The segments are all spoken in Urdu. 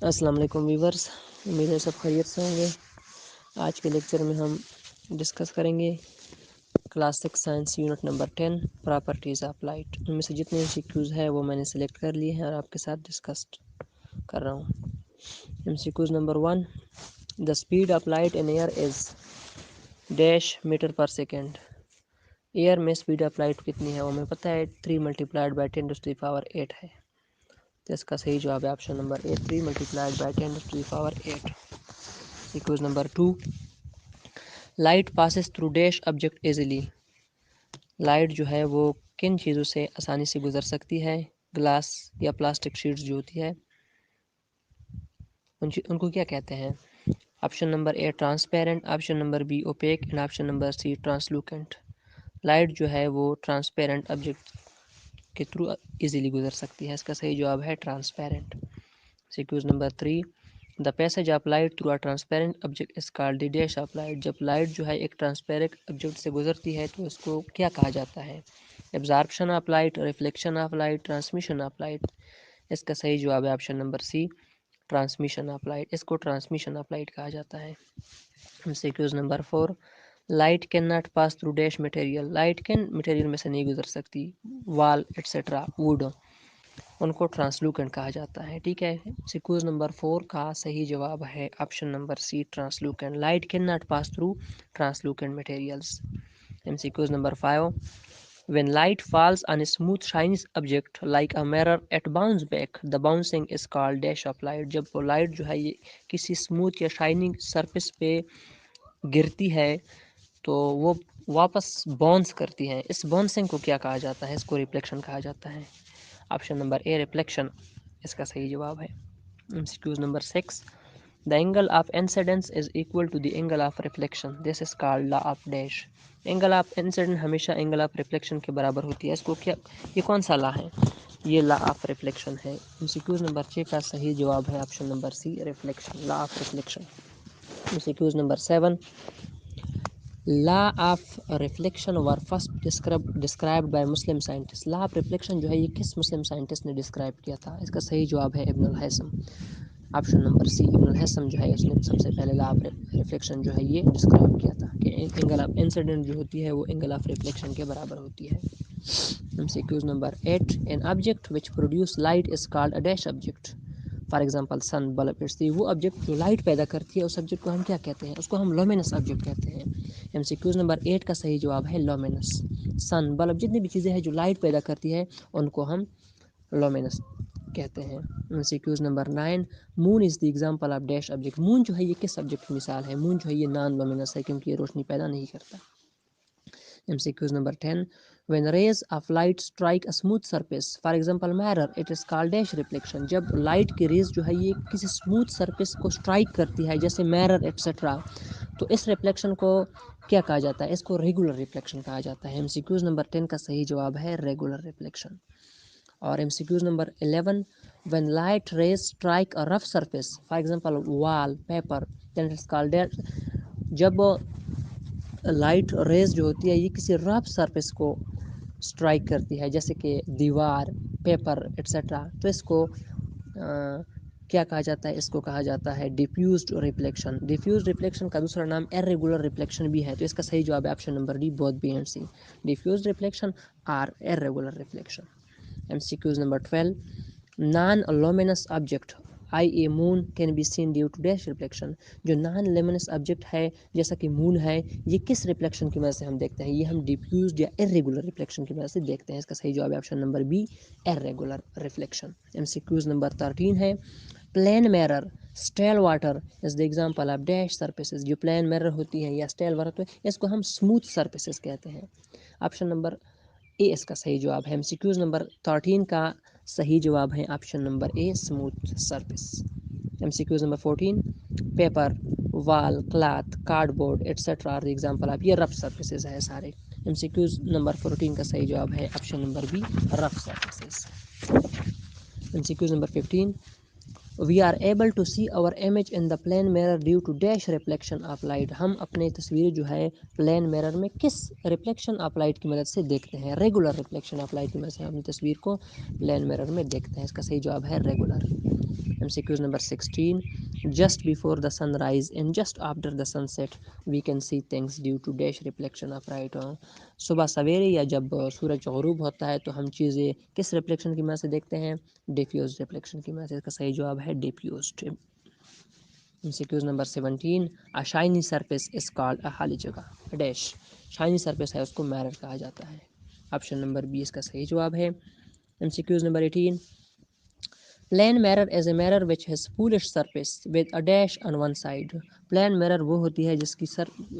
السلام علیکم ویورز، امید ہے سب خیریت سے ہوں گے۔ آج کے لیکچر میں ہم ڈسکس کریں گے class 6 science unit number 10 properties of light. ان میں سے جتنے MCQs ہے وہ میں نے سلیکٹ کر لیے ہیں اور آپ کے ساتھ ڈسکس کر رہا ہوں۔ MCQs number 1، the speed of light in air is dash metre per second. Air میں اسپیڈ آف لائٹ کتنی ہے وہ ہمیں پتہ ہے، 3 × 10⁸ ہے۔ تو اس کا صحیح جواب ہے آپشن نمبر اے، 3 × 10⁸ MCQs number 2، light passes through dash object easily. Light جو ہے وہ کن چیزوں سے آسانی سے گزر سکتی ہے؟ گلاس یا پلاسٹک شیٹس جو ہوتی ہے ان کو کیا کہتے ہیں؟ Option number A transparent, option number B opaque and option number C translucent. Light جو ہے وہ ٹرانسپیرنٹ آبجیکٹ کے تھرو ایزیلی گزر سکتی ہے، اس کا صحیح جواب ہے transparent. MCQs number 3، the passage of light through a transparent object is called the dash of light. جب لائٹ جو ہے ایک ٹرانسپیرنٹ آبجیکٹ سے گزرتی ہے تو اس کو کیا کہا جاتا ہے؟ Absorption of light, reflection of light, transmission of light. اس کا صحیح جواب ہے option number C transmission of light, اس کو ٹرانسمیشن آف لائٹ کہا جاتا ہے۔ MCQs number 4، light can not pass through dash material. Light کن مٹیریل میں سے نہیں گزر سکتی؟ وال ایٹسٹرا، ووڈ، ان کو ٹرانسلوکینٹ کہا جاتا ہے۔ ٹھیک ہے، MCQs نمبر 4 کا صحیح جواب ہے option number C translucent. Light can not pass through translucent materials. MCQs number 5، when light falls on a smooth shiny object like a mirror it bounces back the bouncing is called dash of light۔ جب وہ لائٹ جو ہے یہ کسی اسموتھ یا شائننگ سرفیس پہ گرتی ہے تو وہ واپس باؤنس کرتی ہے، اس باؤنسنگ کو کیا کہا جاتا ہے؟ اس کو ریفلیکشن کہا جاتا ہے۔ آپشن نمبر اے ریفلیکشن اس کا صحیح جواب ہے۔ MCQs number 6، the angle of incidence is equal to the angle of reflection this is called law of dash۔ angle of incidence ہمیشہ angle of reflection کے برابر ہوتی ہے، اس کو کیا، یہ کون سا لا ہے؟ یہ لا آف ریفلیکشن ہے۔ MCQs نمبر 6 کا صحیح جواب ہے option number C reflection, law of reflection. MCQs number 7، law of reflection was first described by مسلم سائنٹسٹ۔ لا آف ریفلیکشن جو ہے یہ کس مسلم سائنٹسٹ نے ڈسکرائب کیا تھا؟ اس کا صحیح جواب ہے ابن الہیثم، آپشن نمبر سی ابن الہیثم جو ہے اس نے سب سے پہلے لا آف ریفلیکشن جو ہے یہ ڈسکرائب کیا تھا کہ اینگل آف انسیڈنٹ جو ہوتی ہے وہ اینگل آف ریفلیکشن کے برابر ہوتی ہے۔ MCQs number 8، an object which produce light is called a dash object for example sun bulb اٹس دی۔ وہ آبجیکٹ جو لائٹ پیدا کرتی ہے اس آبجیکٹ کو ہم کیا کہتے ہیں؟ اس کو ہم لومینس آبجیکٹ کہتے ہیں۔ MCQs نمبر 8 کا صحیح جواب ہے لومینس۔ سن بلب جتنی بھی چیزیں ہیں جو لائٹ پیدا کرتی ہے ان کو ہم لومینس کہتے ہیں۔ MCQs number 9، moon is the example of dash object. Moon جو ہے یہ کس آبجیکٹ کی مثال ہے؟ مون جو ہے یہ نان لومینس ہے کیونکہ یہ روشنی پیدا نہیں کرتا۔ MCQs number 10، when rays of light strike a smooth surface for example mirror it is called dash reflection۔ جب لائٹ کی ریز جو ہے یہ کسی اسموتھ سرفیس کو اسٹرائک کرتی ہے جیسے میرر ایٹسٹرا تو اس ریفلیکشن کو کیا کہا جاتا ہے؟ اس کو ریگولر ریفلیکشن کہا جاتا ہے۔ MCQs نمبر 10 کا صحیح جواب ہے ریگولر ریفلیکشن۔ اور MCQs number 11، when light rays strike a rough surface for example wall paper then it is called dash۔ جب لائٹ ریز جو ہوتی ہے یہ کسی رف سرفیس کو اسٹرائک کرتی ہے جیسے کہ دیوار، پیپر ایٹسٹرا تو اس کو کیا کہا جاتا ہے؟ اس کو کہا جاتا ہے ڈیفیوزڈ ریفلیکشن۔ ڈیفیوزڈ ریفلیکشن کا دوسرا نام irregular ریفلیکشن بھی ہے، تو اس کا صحیح جواب ہے option number D both B and C, diffused reflection اور irregular reflection. MCQs number 12، non luminous object i e moon can be seen due to dash reflection. جو نان لومینس آبجیکٹ ہے جیسا کہ مون ہے یہ کس ریفلیکشن کی وجہ سے ہم دیکھتے ہیں؟ یہ ہم ڈیفیوزڈ یا irregular ریفلیکشن کی وجہ سے دیکھتے ہیں، اس کا صحیح جواب ہے option number B irregular reflection. MCQs number 13 ہے، plane mirror still water is the example of dash surfaces. جو پلین میرر ہوتی ہیں یا اسٹیل واٹر اس کو ہم اسموتھ سرفیسز کہتے ہیں، آپشن نمبر اے اس کا صحیح جواب ہے۔ MCQs نمبر 13 کا صحیح جواب ہے option number A smooth surface. MCQs number 14، paper, wall, cloth, card board etcetera are the example of, یہ رف سرفیسز ہیں سارے۔ MCQs نمبر 14 کا صحیح جواب ہے option number be rough surfaces. MCQs number 15، we are able to see our image in the plane mirror due to dash reflection of light۔ ہم اپنے تصویر جو ہے پلین میرر میں کس ریفلیکشن آف لائٹ کی مدد سے دیکھتے ہیں؟ ریگولر ریفلیکشن آف لائٹ کی مدد سے ہم اپنی تصویر کو پلین میرر میں دیکھتے ہیں، اس کا صحیح جواب ہے regular. MCQs number 16. Just before the sunrise and just after the sunset we can see things due to dash reflection of light. صبح سویرے یا جب سورج غروب ہوتا ہے تو ہم چیزیں کس ریفلیکشن کی مدد سے دیکھتے ہیں؟ ڈیفیوز ریفلیکشن کی مدد سے. اس کا صحیح جواب ہے diffused. MCQs number 17. A shiny surface is called a خالی جگہ ڈیش. شائنی سرفیس ہے اس کو میرر کہا جاتا ہے. آپشن نمبر 20 کا صحیح جواب ہے. MCQs number 18. Plane mirror is a mirror which has foolish surface with a dash on one side. Plane mirror وہ ہوتی ہے جس کی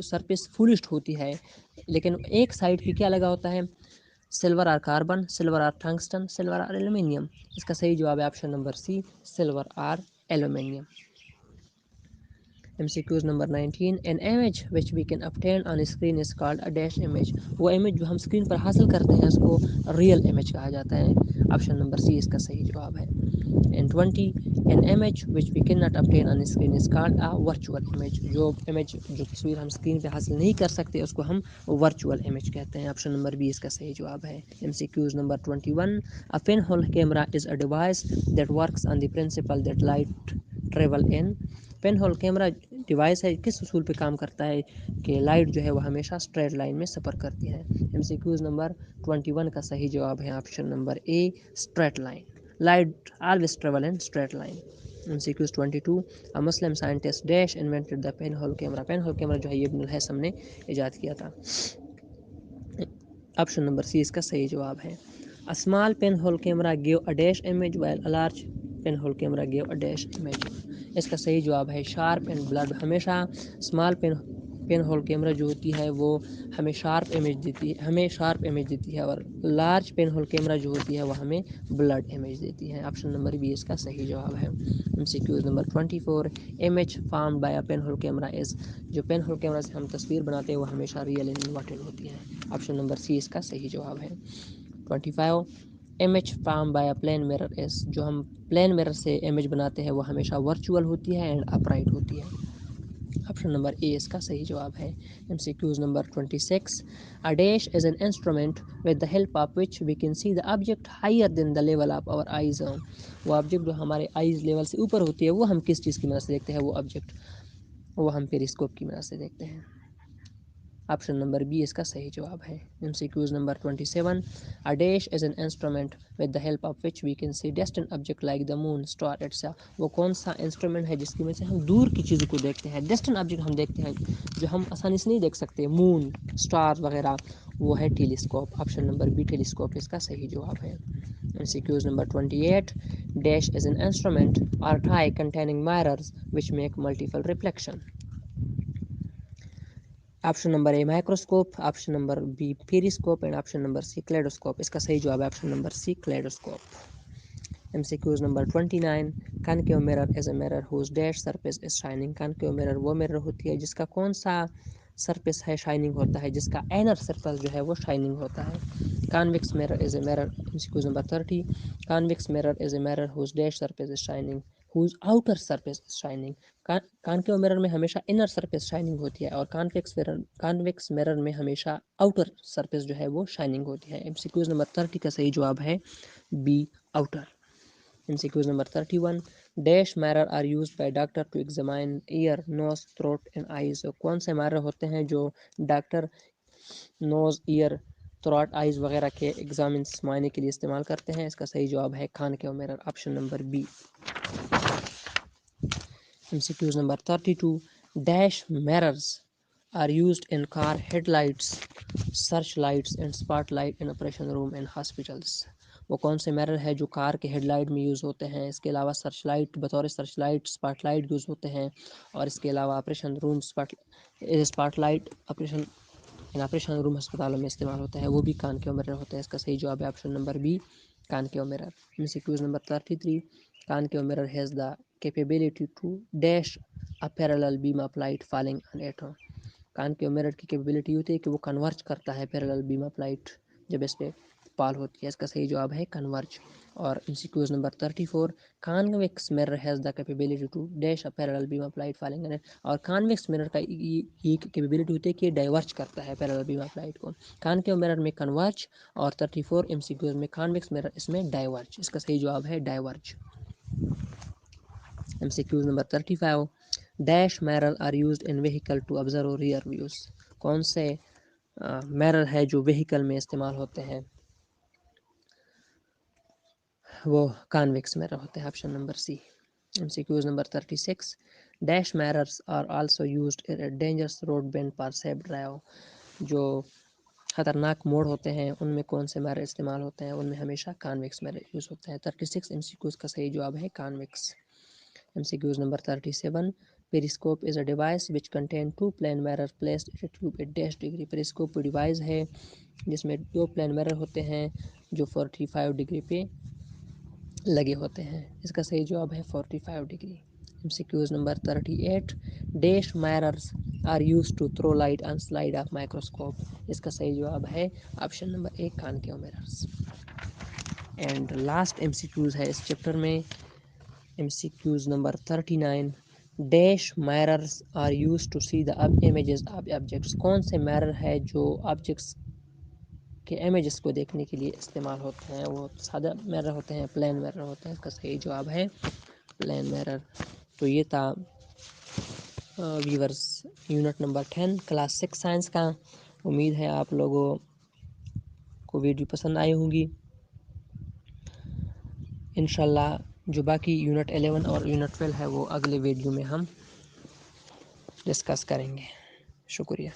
سرفیس فولش ہوتی ہے لیکن ایک سائڈ پہ کیا لگا ہوتا ہے؟ سلور اور کاربن، سلور اور ٹنگسٹن، سلور اور ایلومینیم. اس کا صحیح جواب ہے آپشن نمبر سی، سلور اور aluminium. MCQs number 19. An image which we can obtain on a screen is called a dash image. وہ امیج جو ہم اسکرین پر حاصل کرتے ہیں اس کو ریئل امیج کہا جاتا ہے. آپشن نمبر سی اس کا صحیح جواب ہے. And 20. An image which we cannot obtain on a screen is called a virtual image. جو تصویر ہم اسکرین پہ حاصل نہیں کر سکتے اس کو ہم ورچوئل امیج کہتے ہیں. آپشن نمبر بی اس کا صحیح جواب ہے. MCQs number 21. A pinhole camera is a device that works on the principle that light travel in. Pain whole camera device ہے کس اصول پہ کام کرتا ہے کہ لائٹ جو ہے وہ ہمیشہ اسٹریٹ لائن میں سفر کرتی ہے. MCQs نمبر 21 کا صحیح جواب ہے option number a, straight line. Light always travel in straight line. MCQs 22. A Muslim scientist dash invented the pinhole camera. pinhole camera جو ہے یہ ابن الحسن نے ایجاد کیا تھا. آپشن نمبر سی اس کا صحیح جواب ہے. A small pinhole camera gave a dash image while a large pinhole camera gave a dash image. اس کا صحیح جواب ہے شارپ اینڈ بلڈ. ہمیشہ اسمال پین ہول کیمرہ جو ہوتی ہے وہ ہمیں شارپ امیج دیتی ہے اور لارج پین ہول کیمرہ جو ہوتی ہے وہ ہمیں بلڈ امیج دیتی ہے. آپشن نمبر بی اس کا صحیح جواب ہے. MCQs number 24. Image formed by a pin whole camera is. جو پین ہول کیمرہ سے ہم تصویر بناتے ہیں وہ ہمیشہ ریئل اینڈ انورٹڈ ہوتی ہے. آپشن نمبر سی اس کا صحیح جواب ہے. 25. Image form by a plane mirror is. جو ہم پلین میرر سے امیج بناتے ہیں وہ ہمیشہ ورچوئل ہوتی ہے اینڈ اپرائٹ ہوتی ہے. آپشن نمبر اے اس کا صحیح جواب ہے. MCQs number 26. A dash is an instrument with the help of which we can see the object higher than the level of our eyes. وہ آبجیکٹ جو ہمارے آئیز لیول سے اوپر ہوتی ہے وہ ہم کس چیز کی مدد سے دیکھتے ہیں؟ وہ آبجیکٹ وہ ہم پیریسکوپ کی مدد سے دیکھتے ہیں. آپشن نمبر بی اس کا صحیح جواب ہے. MCQs number 27. A dash is an instrument with the help of which we can see distant object like the moon, star etc. وہ کون سا انسٹرومنٹ ہے جس کی وجہ سے ہم دور کی چیزوں کو دیکھتے ہیں؟ ڈسٹنٹ آبجیکٹ ہم دیکھتے ہیں جو ہم آسانی سے نہیں دیکھ سکتے، مون، سٹار وغیرہ، وہ ہے telescope. Option number B telescope اس کا صحیح جواب ہے. MCQs number 28. Dash is an instrument or tie containing mirrors which make multiple reflection. Option number A microscope, option number B periscope and option number C kaleidoscope. اس کا صحیح جواب ہے option number C kaleidoscope. MCQs number 29. Concave mirror is a mirror whose dash surface is shining. concave mirror وہ mirror ہوتی ہے جس کا کون سا سرفیس ہے شائننگ ہوتا ہے، جس کا اینر سرفیس جو ہے وہ شائننگ ہوتا ہے. Convex mirror is a mirror. MCQs number 30. Convex mirror is a mirror whose dash surface is shining, whose outer surface is shining. Concave mirror میں ہمیشہ انر سرفیس شائننگ ہوتی ہے اور کانویکس mirror میں ہمیشہ آؤٹر سرفیس جو ہے وہ شائننگ ہوتی ہے. MCQs number 30 کا صحیح جواب ہے be outer. MCQs number 31. Dash mirror are used by doctor to examine ear, nose, throat and eyes. کون سے mirror ہوتے ہیں جو ڈاکٹر نوز، ایئر، تھروٹ، آئیز وغیرہ کے ایگزامنس معائنے کے لیے استعمال کرتے ہیں؟ اس کا صحیح جواب ہے concave mirror. Option number be. MCQs number 32. Dash mirrors are used in car headlights, searchlights and spotlight in operation room and hospitals. وہ کون سے mirror ہے جو کار کے ہیڈ لائٹ میں یوز ہوتے ہیں؟ اس کے علاوہ سرچ لائٹ، بطور search light spot light use ہوتے ہیں اور اس کے علاوہ آپریشن روم اسپاٹ لائٹ آپریشن روم ہسپتالوں میں استعمال ہوتا ہے، وہ بھی کانکیو mirror ہوتا ہے. اس کا صحیح جواب ہے option number be concave mirror. MCQs number 33. Concave mirror has the capability to dash a parallel beam of light falling on it. Concave mirror کی کیپیبلٹی ہوتی ہے کہ وہ کنورج کرتا ہے پیرالل بیم آف لائٹ جب اس پہ پال ہوتی ہے. اس کا صحیح جواب ہے کنورج. اور MCQs number 34. Convex mirror has the capability to dash a parallel beam of light falling on it. اور convex mirror کا یہ کیپیبلٹی ہوتی ہے کہ ڈائیورج کرتا ہے پیرالل بیم آف لائٹ کو. کانکیو mirror میں کنورج اور 34 MCQs میں convex mirror اس میں ڈائیورج. اس کا صحیح جواب ہے diverge. MCQs number 35 dash mirror are used in vehicle to observe rear views. کون سے mirror ہے جو وہیکل میں استعمال ہوتے ہیں؟ وہ کانویکس mirror ہوتے ہیں. Option number C. MCQs number 36 dash mirrors are also used in a dangerous road bend for safe drive. جو خطرناک موڑ ہوتے ہیں ان میں کون سے mirror استعمال ہوتے ہیں؟ ان میں ہمیشہ کانویکس mirror یوز ہوتا ہے. 36 MCQs کا صحیح جواب ہے convex. MCQs number 37 periscope is a device which contain two plane mirrors placed at a tube at dash degree. periscope وہ ڈیوائس ہے جس میں دو پلین mirror ہوتے ہیں جو 45 ڈگری پہ لگے ہوتے ہیں. اس کا صحیح جواب ہے 45 degree. MCQs number 38 dash mirrors are used to throw light on slide of microscope. اس کا صحیح جواب ہے option number 1 concave mirrors. And last MCQs ہے اس چیپٹر میں. MCQs number 39 dash mirrors are used to see the images of objects. کون سے mirror ہے جو آبجیکٹس کے امیجز کو دیکھنے کے لیے استعمال ہوتے ہیں؟ وہ سادہ mirror ہوتے ہیں، پلین mirror ہوتے ہیں. اس کا صحیح جواب ہے پلین mirror. تو یہ تھا viewers unit number 10 class 6 science کا. امید ہے آپ لوگوں کو ویڈیو پسند آئی ہوں گی. انشاءاللہ جو باقی یونٹ 11 اور یونٹ 12 ہے وہ اگلے ویڈیو میں ہم ڈسکس کریں گے. شکریہ.